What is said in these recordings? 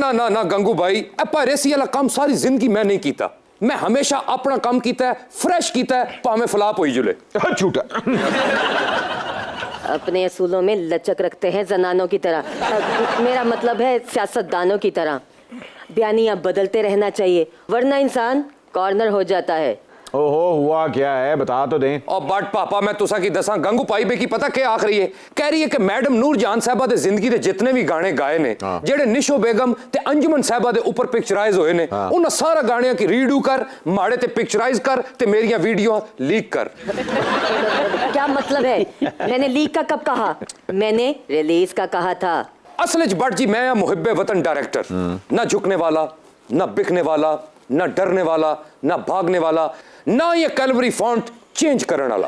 ना ना ना गंगू भाई, पायरेसी वाला काम सारी जिंदगी मैं नहीं कीता। मैं हमेशा अपना काम कीता है, फ्रेश कीता है, भावें फ्लॉप होई जुले। झूठा। अपने असूलों में लचक रखते हैं जनानों की तरह। मेरा मतलब है सियासतदानों की तरह। बयानियां बदलते रहना चाहिए, वरना इंसान कॉर्नर हो जाता है। ओहो, हुआ क्या है बता तो दें। और बट पापा मैं तुसा की दसा, गंगू पाई बे की पता क्या आख रही है? कह रही है कि मैडम नूर जान साहबा दे जिंदगी दे जितने भी गाने गाए ने, जेड़े निशो बेगम ते अंजुमन साहबा दे ऊपर पिक्चराइज होए ने, उन सारा गाणियां की रीडू कर, माड़े ते पिक्चराइज कर ते मेरियां वीडियो लीक कर। क्या मतलब है? मैंने लीक का कब कहा? मैंने रिलीज का कहा था। असल बट जी मैं मुहिब्बे वतन डायरेक्टर, ना झुकने वाला, ना बिकने वाला, ना डरने वाला, ना भागने वाला, ना ये कैलवरी फॉन्ट चेंज करने वाला।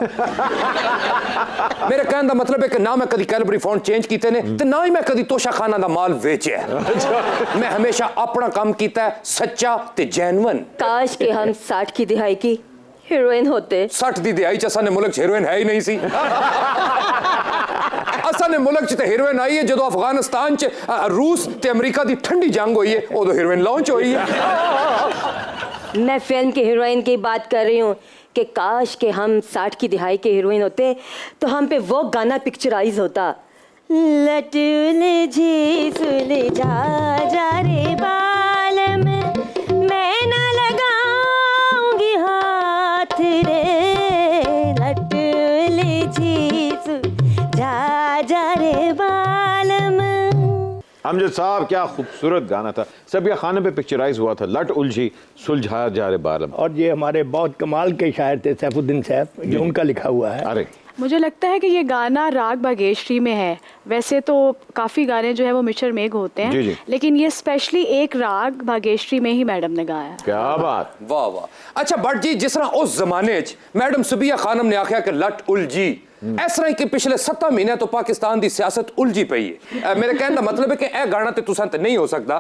मेरे कहने का मतलब है कि ना मैं कभी कैलवरी फॉन्ट चेंज कीते ने ते ना ही मैं कभी तोशा खाना दा माल वेचे है। मैं हमेशा अपना काम कीता है, सच्चा ते जेन्युइन। काश कि हम 60 की दिहाई की हीरोइन होते। 60 दी दिहाई च असाने मुल्क च हीरोइन है ही नहीं सी। असाने मुल्क च ते हीरोइन आई है जो अफगानिस्तान च रूस ते अमेरिका दी ठंडी जंग हुई है, उदो हीरोइन लॉन्च हुई है। मैं फिल्म की हीरोइन की बात कर रही हूँ कि काश कि हम 60 की दिहाई के हीरोइन होते तो हम पे वो गाना पिक्चराइज होता। लटुल जी सुलझा जा रे बाल में, मैं ना लगाऊंगी हाथ रे। लटुल जी सुलझा जा रे बाल में। अमजद साहब क्या खूबसूरत गाना था। सब ये खाने पे पिक्चराइज हुआ था, लट उलझी सुलझा जा रे बालम। और ये हमारे बहुत कमाल के शायर थे सैफुद्दीन साहब, जो उनका लिखा हुआ है। अरे मुझे लगता है कि ये गाना राग भाग्यश्री में है। वैसे तो काफ़ी गाने जो है वो मिश्र मेघ होते हैं, जी जी। लेकिन ये स्पेशली एक राग भाग्यश्री में ही मैडम ने गाया है। क्या बात। वाह वाह। अच्छा भट्ट जी, जिस तरह उस जमाने च मैडम सुबिया खानम ने आख्या कि लट उलझी, इस तरह कि पिछले 7 महीने तो पाकिस्तान की सियासत उलझी पई है। मेरे कहने का मतलब है कि यह गाना तो तुसां ते नहीं हो सकता,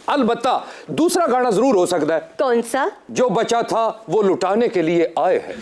अलबत्ता दूसरा गाना जरूर हो सकता है। कौन सा? जो बचा था वो लुटाने के लिए आए हैं।